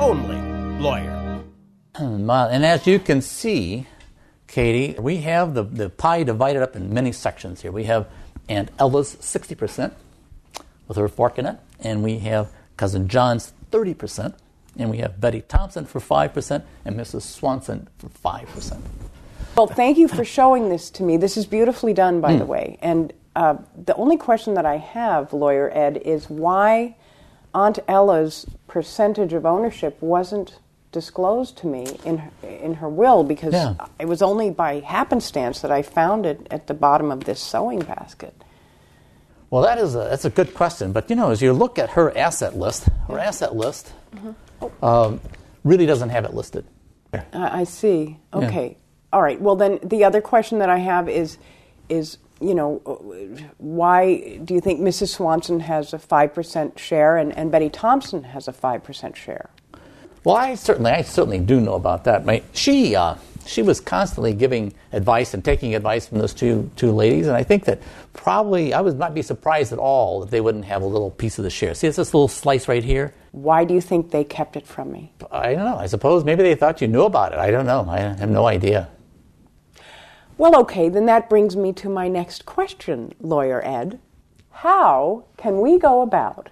only lawyer. And as you can see, Katie, we have the pie divided up in many sections here. We have Aunt Ella's 60% with her fork in it, and we have Cousin John's 30%, and we have Betty Thompson for 5%, and Mrs. Swanson for 5%. Well, thank you for showing this to me. This is beautifully done, by the way. And the only question that I have, Lawyer Ed, is why Aunt Ella's percentage of ownership wasn't disclosed to me in her will, because it was only by happenstance that I found it at the bottom of this sewing basket. Well, that's a good question. But, as you look at her asset list, really doesn't have it listed. I see. Okay. Yeah. All right. Well, then the other question that I have is why do you think Mrs. Swanson has a 5% share and Betty Thompson has a 5% share? Well, I certainly do know about that. She was constantly giving advice and taking advice from those two ladies, and I think that probably I would not be surprised at all if they wouldn't have a little piece of the share. See, it's this little slice right here. Why do you think they kept it from me? I don't know. I suppose maybe they thought you knew about it. I don't know. I have no idea. Well, okay, then that brings me to my next question, Lawyer Ed. How can we go about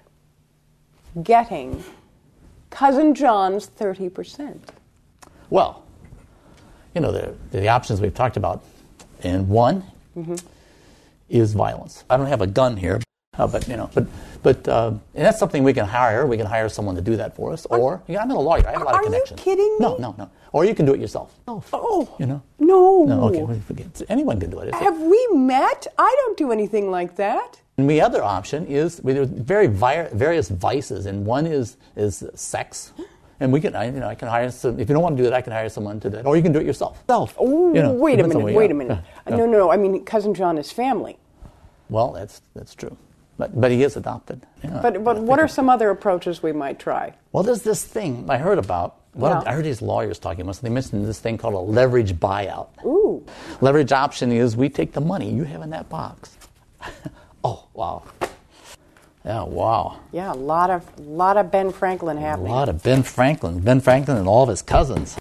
getting Cousin John's 30%? Well, the options we've talked about, and one is violence. I don't have a gun here, but and that's something we can hire. We can hire someone to do that for us. Or I'm a lawyer. I have a lot of connections. Are you kidding me? No. Or you can do it yourself. Oh. No. No. Okay. Anyone can do it. Have we met? I don't do anything like that. And the other option is there's various vices, and one is sex. And we can, I can hire some. If you don't want to do that, I can hire someone to do it, or you can do it yourself. Oh, wait a minute. No. I mean, Cousin John is family. Well, that's true, but he is adopted. But what are some other approaches we might try? Well, there's this thing I heard about. I heard these lawyers talking about. So they mentioned this thing called a leverage buyout. Ooh. Leverage option is we take the money you have in that box. Oh, wow. Yeah, wow. Yeah, a lot of Ben Franklin happening. A lot of Ben Franklin and all of his cousins.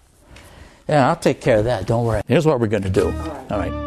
Yeah, I'll take care of that. Don't worry. Here's what we're going to do. All right.